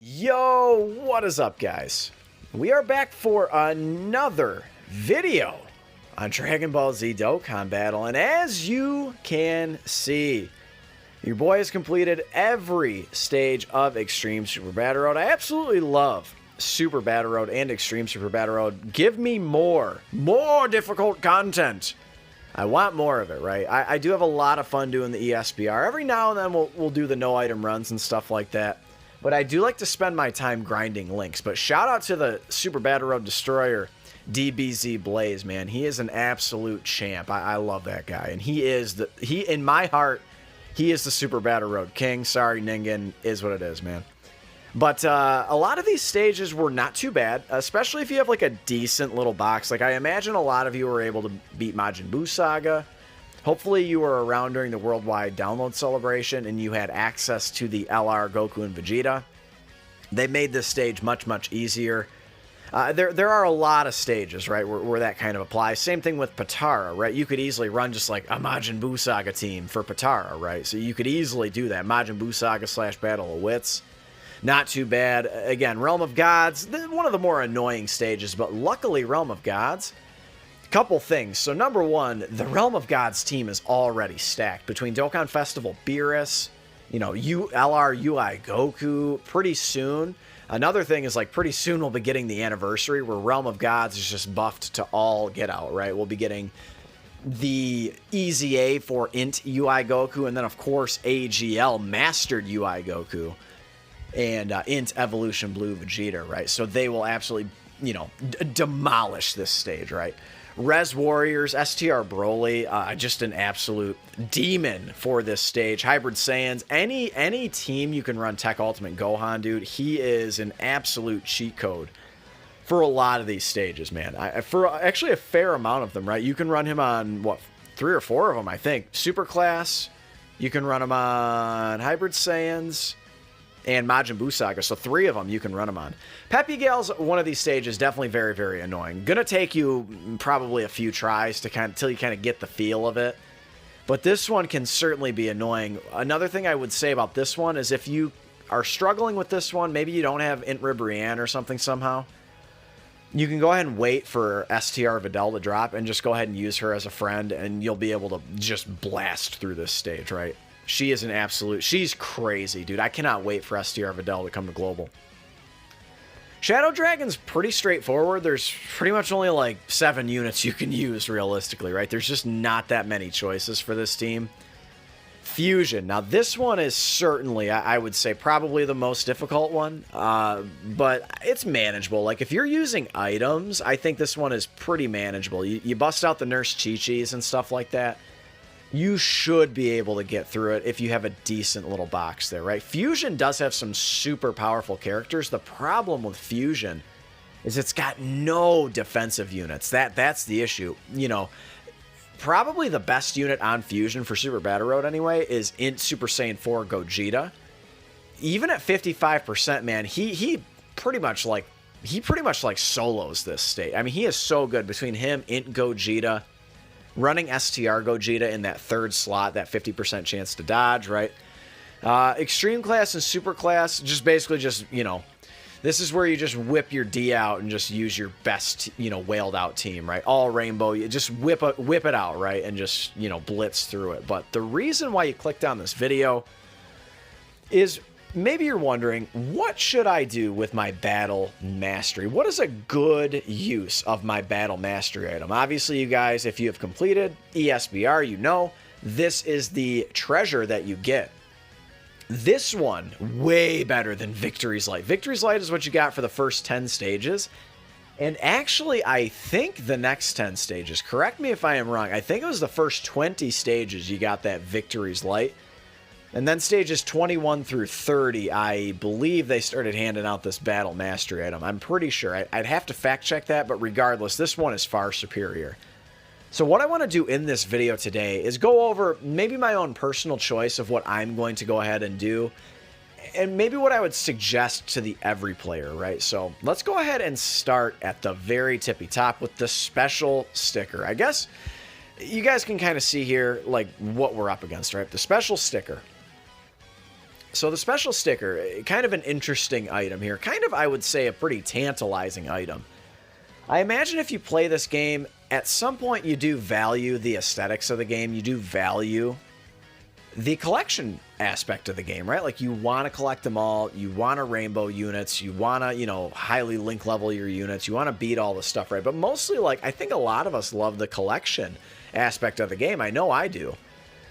Yo, what is up, guys? We are back for another video on Dragon Ball Z Dokkan Battle, and as you can see, your boy has completed every stage of Extreme Super Battle Road. I absolutely love Super Battle Road and Extreme Super Battle Road. Give me more difficult content. I want more of it, right? I do have a lot of fun doing the ESBR. Every now and then we'll do the no item runs and stuff like that. But I do like to spend my time grinding links. But shout out to the Super Battle Road Destroyer, DBZ Blaze, man. He is an absolute champ. I love that guy. And in my heart, he is the Super Battle Road King. Sorry, Ningen, is what it is, man. But a lot of these stages were not too bad, especially if you have like a decent little box. Like I imagine a lot of you were able to beat Majin Buu Saga. Hopefully you were around during the worldwide download celebration and you had access to the LR, Goku, and Vegeta. They made this stage much easier. There are a lot of stages, right, where that kind of applies. Same thing with Potara, right? You could easily run just like a Majin Buu Saga team for Potara, right? So you could easily do that. Majin Buu Saga / Battle of Wits. Not too bad. Again, Realm of Gods, one of the more annoying stages, but luckily Realm of Gods, couple things. So number one, the Realm of Gods team is already stacked between Dokkan Festival Beerus, LR UI Goku pretty soon. Another thing is like pretty soon we'll be getting the anniversary where Realm of Gods is just buffed to all get out, right? We'll be getting the EZA for Int UI Goku, and then of course AGL Mastered UI Goku and Int Evolution Blue Vegeta, right? So they will absolutely, demolish this stage, right? Res Warriors, STR Broly, just an absolute demon for this stage. Hybrid Saiyans, any team you can run Tech Ultimate Gohan, dude, he is an absolute cheat code for a lot of these stages, man. For actually a fair amount of them, right? You can run him on, what, 3 or 4 of them, I think. Super Class, you can run him on Hybrid Saiyans, and Majin Buu Saga, so 3 of them you can run them on. Peppy Gale's one of these stages, definitely very annoying. Gonna take you probably a few tries to till you kind of get the feel of it. But this one can certainly be annoying. Another thing I would say about this one is if you are struggling with this one, maybe you don't have Int Ribrianne or something somehow, you can go ahead and wait for STR Videl to drop and just go ahead and use her as a friend, and you'll be able to just blast through this stage, right? She is an absolute... She's crazy, dude. I cannot wait for STR Videl to come to Global. Shadow Dragon's pretty straightforward. There's pretty much only like 7 units you can use realistically, right? There's just not that many choices for this team. Fusion. Now, this one is certainly, I would say, probably the most difficult one. But it's manageable. Like, if you're using items, I think this one is pretty manageable. You bust out the Nurse Chi-Chis and stuff like that. You should be able to get through it if you have a decent little box there, right? Fusion does have some super powerful characters. The problem with Fusion is it's got no defensive units. That's the issue. Probably the best unit on Fusion for Super Battle Road anyway is Int Super Saiyan 4 Gogeta. Even at 55%, man, he pretty much like solos this state. I mean, he is so good between him, Int Gogeta, running STR Gogeta in that 3rd slot, that 50% chance to dodge, right? Extreme Class and Super Class, this is where you just whip your D out and just use your best, wailed out team, right? All rainbow, you just whip it out, right? And just, blitz through it. But the reason why you clicked on this video is maybe you're wondering, what should I do with my Battle Mastery? What is a good use of my Battle Mastery item? Obviously, you guys, if you have completed ESBR, this is the treasure that you get. This one, way better than Victory's Light. Victory's Light is what you got for the first 10 stages. And actually, I think the next 10 stages, correct me if I am wrong, I think it was the first 20 stages you got that Victory's Light. And then stages 21 through 30, I believe they started handing out this Battle Mastery item. I'm pretty sure. I'd have to fact check that, but regardless, this one is far superior. So what I want to do in this video today is go over maybe my own personal choice of what I'm going to go ahead and do, and maybe what I would suggest to the every player, right? So let's go ahead and start at the very tippy top with the special sticker. I guess you guys can kind of see here like what we're up against, right? The special sticker. So the special sticker, kind of an interesting item here. Kind of, I would say, a pretty tantalizing item. I imagine if you play this game, at some point you do value the aesthetics of the game. You do value the collection aspect of the game, right? Like, you want to collect them all. You want to rainbow units. You want to, you know, highly link level your units. You want to beat all the stuff, right? But mostly, like, I think a lot of us love the collection aspect of the game. I know I do.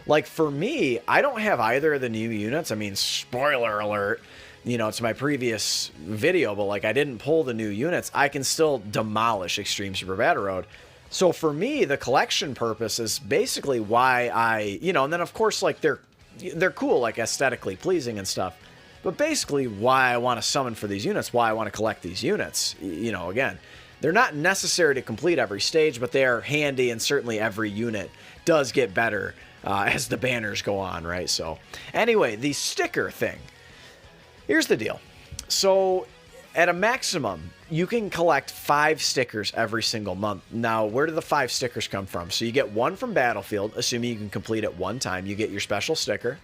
Like, for me, I don't have either of the new units. I mean, spoiler alert, you know, to my previous video, but, like, I didn't pull the new units. I can still demolish Extreme Super Battle Road. So for me, the collection purpose is basically why I, you know, and then of course, like, they're cool, like, aesthetically pleasing and stuff. But basically why I want to summon for these units, why I want to collect these units. You know, again, they're not necessary to complete every stage, but they are handy, and certainly every unit does get better as the banners go on, right? So anyway, the sticker thing. Here's the deal. So at a maximum, you can collect 5 stickers every single month. Now, where do the 5 stickers come from? So you get 1 from Battlefield, assuming you can complete it 1 time. You get your special sticker.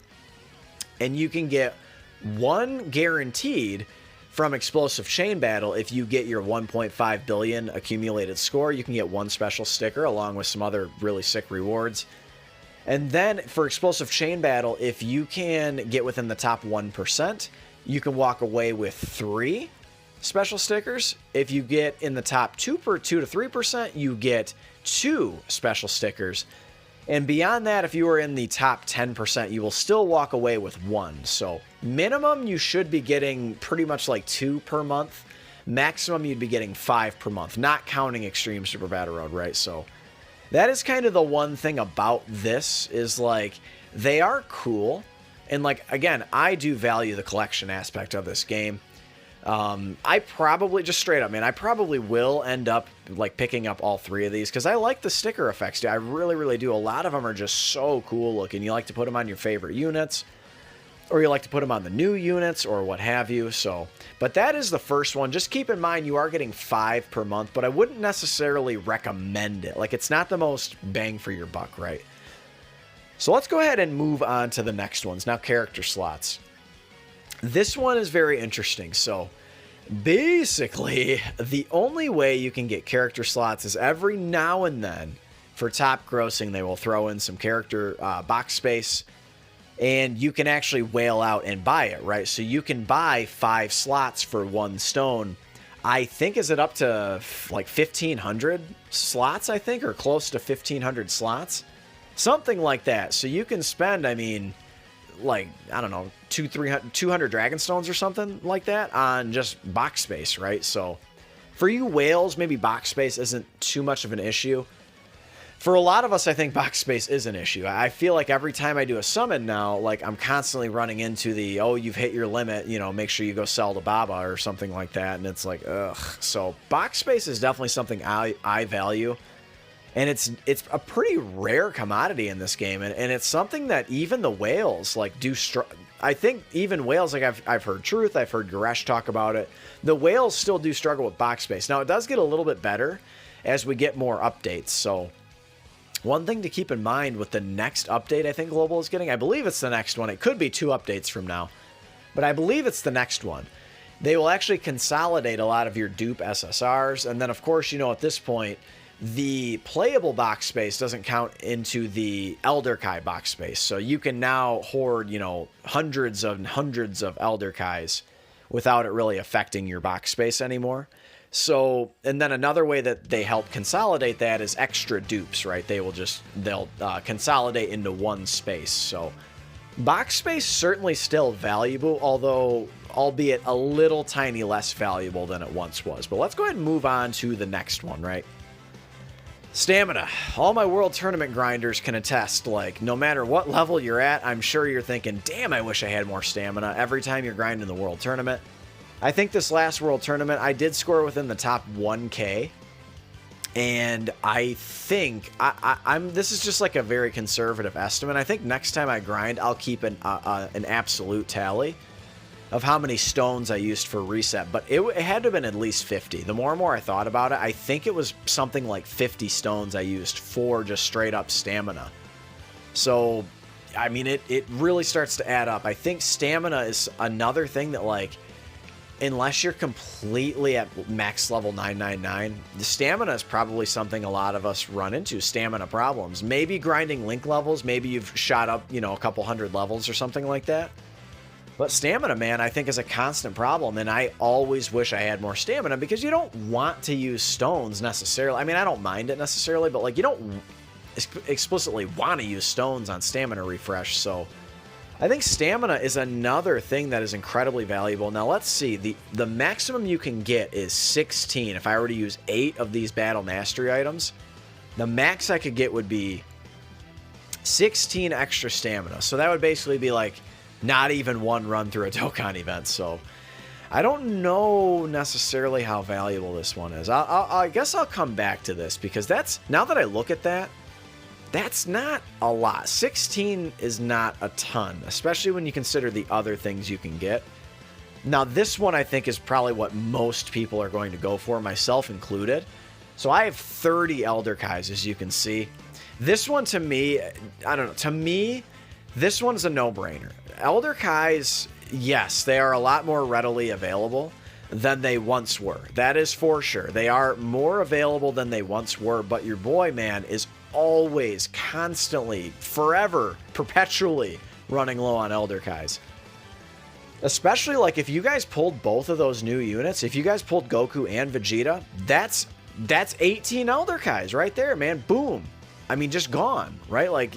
And you can get 1 guaranteed from Explosive Chain Battle. If you get your 1.5 billion accumulated score, you can get 1 special sticker along with some other really sick rewards. And then for Explosive Chain Battle, if you can get within the top 1%, you can walk away with 3 special stickers. If you get in the top 2 to 3%, you get 2 special stickers. And beyond that, if you are in the top 10%, you will still walk away with 1. So minimum, you should be getting pretty much like 2 per month. Maximum, you'd be getting 5 per month, not counting Extreme Super Battle Road, right? So that is kind of the one thing about this, is like, they are cool. And like, again, I do value the collection aspect of this game. I probably, just straight up, man, I probably will end up like picking up all 3 of these because I like the sticker effects, dude. I really, really do. A lot of them are just so cool looking. You like to put them on your favorite units, or you like to put them on the new units, or what have you. So, but that is the first one. Just keep in mind, you are getting 5 per month, but I wouldn't necessarily recommend it. Like, it's not the most bang for your buck, right? So let's go ahead and move on to the next ones. Now, character slots. This one is very interesting. So basically, the only way you can get character slots is every now and then, for top grossing, they will throw in some character box space, and you can actually whale out and buy it, right? So you can buy 5 slots for 1 stone. I think, is it up to like 1,500 slots, I think, or close to 1,500 slots? Something like that. So you can spend, I mean, like, I don't know, 200 dragon stones or something like that on just box space, right? So for you whales, maybe box space isn't too much of an issue. For a lot of us, I think box space is an issue. I feel like every time I do a summon now, like, I'm constantly running into the, oh, you've hit your limit, you know, make sure you go sell to Baba or something like that. And it's like, ugh. So box space is definitely something I value. And it's a pretty rare commodity in this game, and it's something that even the whales like do. I think even whales, like, I've heard Truth, I've heard Goresh talk about it. The whales still do struggle with box space. Now, it does get a little bit better as we get more updates. So one thing to keep in mind with the next update, I think Global is getting, I believe it's the next one. It could be 2 updates from now, but I believe it's the next one. They will actually consolidate a lot of your dupe SSRs, and then of course, you know, at this point, the playable box space doesn't count into the Elder Kai box space. So you can now hoard, you know, hundreds and hundreds of Elder Kais without it really affecting your box space anymore. So, and then another way that they help consolidate that is extra dupes, right? They'll consolidate into 1 space. So box space certainly still valuable, although albeit a little tiny less valuable than it once was. But let's go ahead and move on to the next one, right? Stamina. All my World Tournament grinders can attest, like, no matter what level you're at, I'm sure you're thinking, damn, I wish I had more stamina every time you're grinding the World Tournament. I think this last World Tournament, I did score within the top 1K, and I think, this is just like a very conservative estimate. I think next time I grind, I'll keep an absolute tally of how many stones I used for reset, but it had to have been at least 50. The more and more I thought about it, I think it was something like 50 stones I used for just straight up stamina. So I mean, it really starts to add up. I think stamina is another thing that, like, unless you're completely at max level 999, the stamina is probably something a lot of us run into, stamina problems. Maybe grinding link levels, maybe you've shot up, you know, a couple hundred levels or something like that. But stamina, man, I think is a constant problem, and I always wish I had more stamina because you don't want to use stones necessarily. I mean, I don't mind it necessarily, but, like, you don't explicitly want to use stones on stamina refresh, so I think stamina is another thing that is incredibly valuable. Now, let's see. The maximum you can get is 16. If I were to use 8 of these battle mastery items, the max I could get would be 16 extra stamina. So that would basically be like not even one run through a Dokkan event. So I don't know necessarily how valuable this one is. I guess I'll come back to this because that's, now that I look at that, that's not a lot. 16 is not a ton, especially when you consider the other things you can get. Now, this one I think is probably what most people are going to go for, myself included. So I have 30 Elder Kais, as you can see. This one, to me, I don't know. To me, this one's a no-brainer. Elder Kais, yes, they are a lot more readily available than they once were. That is for sure. They are more available than they once were, but your boy, man, is always, constantly, forever, perpetually running low on Elder Kais. Especially, like, if you guys pulled both of those new units, if you guys pulled Goku and Vegeta, that's 18 Elder Kais right there, man. Boom. I mean, just gone, right? Like,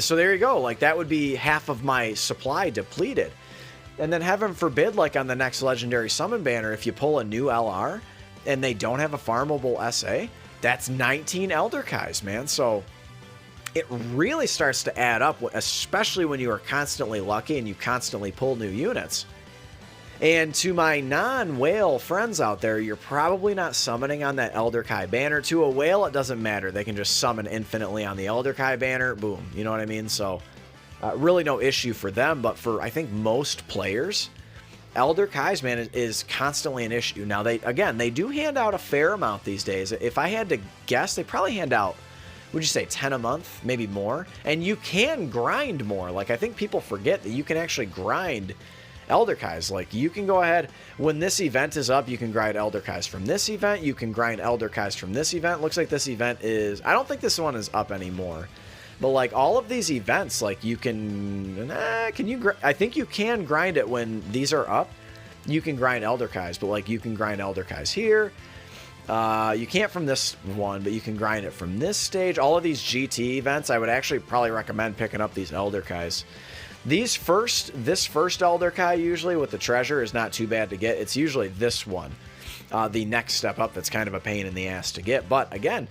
so there you go. Like, that would be half of my supply depleted. And then heaven forbid, like, on the next Legendary Summon banner, if you pull a new LR and they don't have a farmable SA, that's 19 Elder Kais, man. So it really starts to add up, especially when you are constantly lucky and you constantly pull new units. And to my non-whale friends out there, you're probably not summoning on that Elder Kai banner. To a whale, it doesn't matter. They can just summon infinitely on the Elder Kai banner. Boom. You know what I mean? So really no issue for them. But for, I think, most players, Elder Kais, man, is constantly an issue. Now, they do hand out a fair amount these days. If I had to guess, they probably hand out, would you say 10 a month, maybe more? And you can grind more. Like, I think people forget that you can actually grind Elder Kais. Like, you can go ahead, when this event is up, you can grind Elder Kais from this event. You can grind Elder Kais from this event. Looks like this event is, I don't think this one is up anymore. But, like, all of these events, like, you can, I think you can grind it when these are up. You can grind Elder Kais, but, like, you can grind Elder Kais here. You can't from this one, but you can grind it from this stage. All of these GT events, I would actually probably recommend picking up these Elder Kais. This first Elder Kai, usually with the treasure, is not too bad to get. It's usually this one, the next step up, that's kind of a pain in the ass to get. But, again,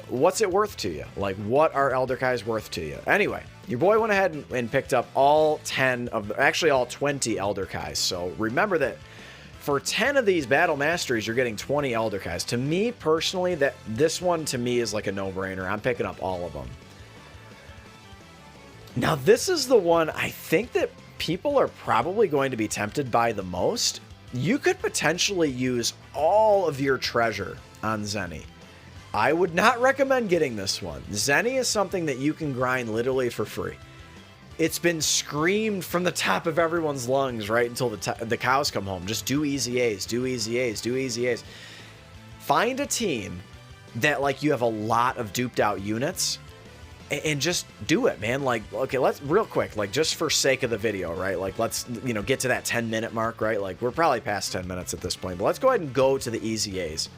what's it worth to you? Like, what are Elder Kais worth to you? Anyway, your boy went ahead and picked up all 10 of, actually all 20 Elder Kais. So remember that for 10 of these battle masteries, you're getting 20 Elder Kais. To me personally, this one to me is like a no-brainer. I'm picking up all of them. Now, this is the one I think that people are probably going to be tempted by the most. You could potentially use all of your treasure on Zeni. I would not recommend getting this one. Zeni is something that you can grind literally for free. It's been screamed from the top of everyone's lungs, right, until the cows come home. Just do easy A's, do easy A's, do easy A's. Find a team that, like, you have a lot of duped out units, and just do it, man. Like, okay, let's, real quick, like, just for sake of the video, right, like, let's, you know, get to that 10-minute mark, right? Like, we're probably past 10 minutes at this point, but let's go ahead and go to the easy A's.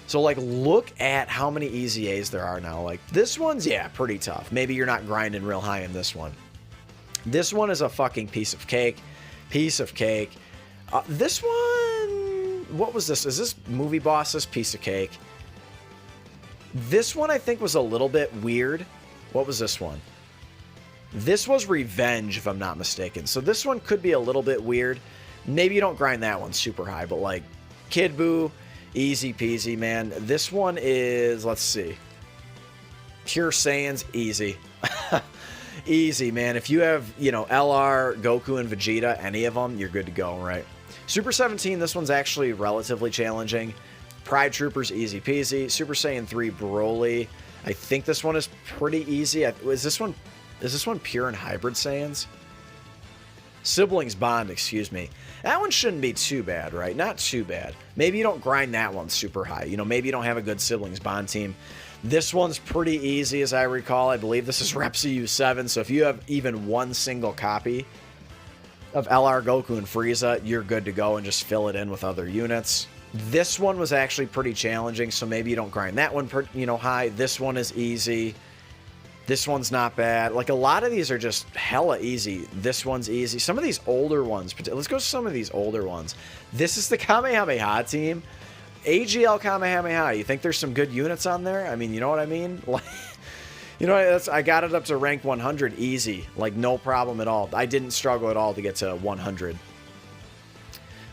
So, like, look at how many easy A's there are now. Like, this one's, yeah, pretty tough. Maybe you're not grinding real high in this one. This one is a fucking piece of cake. Piece of cake. This one, what was this? Is this Movie Bosses? Piece of cake. This one, I think, was a little bit weird. What was this one? This was Revenge, if I'm not mistaken. So this one could be a little bit weird. Maybe you don't grind that one super high, but, like, Kid Buu, easy peasy, man. This one is, let's see. Pure Saiyans, easy. Easy, man. If you have, you know, LR, Goku, and Vegeta, any of them, you're good to go, right? Super 17, this one's actually relatively challenging. Pride Troopers, easy peasy. Super Saiyan 3, Broly. I think this one is pretty easy. Is this one Is this one pure and hybrid Saiyans? Siblings Bond, excuse me. That one shouldn't be too bad, right? Not too bad. Maybe you don't grind that one super high. You know, maybe you don't have a good Siblings Bond team. This one's pretty easy, as I recall. I believe this is Repsi U7, so if you have even one single copy of LR Goku and Frieza, you're good to go and just fill it in with other units. This one was actually pretty challenging, so maybe you don't grind that one, high. This one is easy. This one's not bad. Like, a lot of these are just hella easy. This one's easy. Some of these older ones, let's go to some of these older ones. This is the Kamehameha team. AGL Kamehameha. You think there's some good units on there? I mean, you know what I mean? Like, you know, I got it up to rank 100 easy. Like, no problem at all. I didn't struggle at all to get to 100.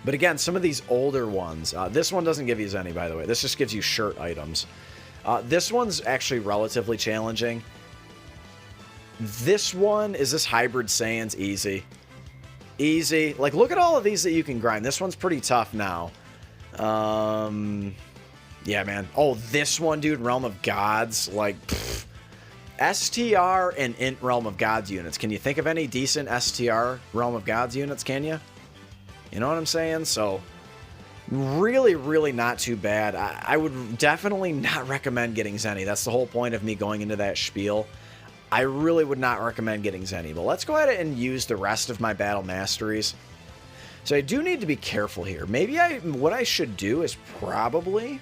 But again, some of these older ones. This one doesn't give you any, by the way. This just gives you shirt items. This one's actually relatively challenging. This one, is this Hybrid Saiyans? Easy. Easy. Like, look at all of these that you can grind. This one's pretty tough now. Yeah, man. Oh, this one, dude, Realm of Gods. Like, pfft. STR and Int Realm of Gods units. Can you think of any decent STR Realm of Gods units, can you? You know what I'm saying? So, really, really not too bad. I would definitely not recommend getting Zeni. That's the whole point of me going into that spiel. I really would not recommend getting Zeni, but let's go ahead and use the rest of my battle masteries. So I do need to be careful here. Maybe what I should do is probably,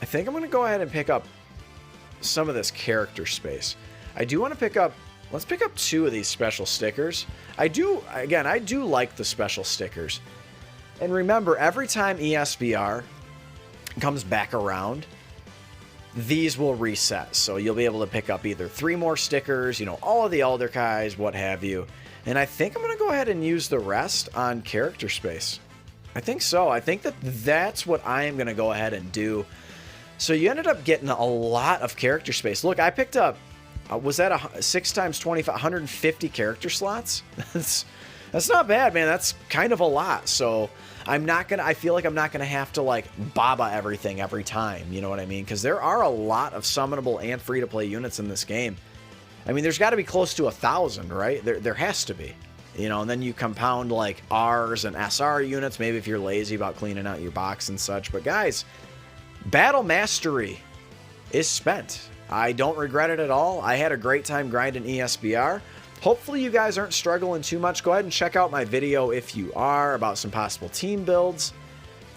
I think I'm going to go ahead and pick up some of this character space. I do want to pick up, let's pick up 2 of these special stickers. I do like the special stickers. And remember, every time ESBR comes back around, these will reset, so you'll be able to pick up either 3 more stickers, you know, all of the Elder Kais, what have you. And I think I'm going to go ahead and use the rest on character space. I think so. I think that's what I am going to go ahead and do. So you ended up getting a lot of character space. Look, I picked up, was that a 6 times 25, 150 character slots? That's not bad, man. That's kind of a lot. So I feel like I'm not gonna have to like Baba everything every time, you know what I mean? Because there are a lot of summonable and free-to-play units in this game. I mean, there's got to be close to 1,000, right? There has to be, you know. And then you compound like Rs and SR units, maybe if you're lazy about cleaning out your box and such. But guys, battle mastery is spent. I don't regret it at all. I had a great time grinding ESBR. Hopefully you guys aren't struggling too much. Go ahead and check out my video if you are, about some possible team builds.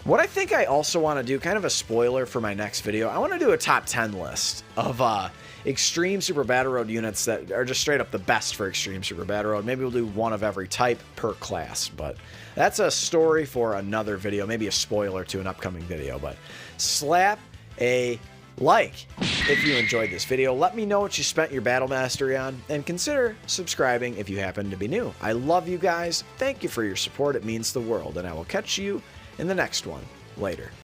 What I think I also want to do, kind of a spoiler for my next video, I want to do a top 10 list of Extreme Super Battle Road units that are just straight up the best for Extreme Super Battle Road. Maybe we'll do one of every type per class, but that's a story for another video, maybe a spoiler to an upcoming video. But slap a like if you enjoyed this video. Let me know what you spent your battle mastery on, and consider subscribing if you happen to be new. I love you guys. Thank you for your support. It means the world, and I will catch you in the next one. Later.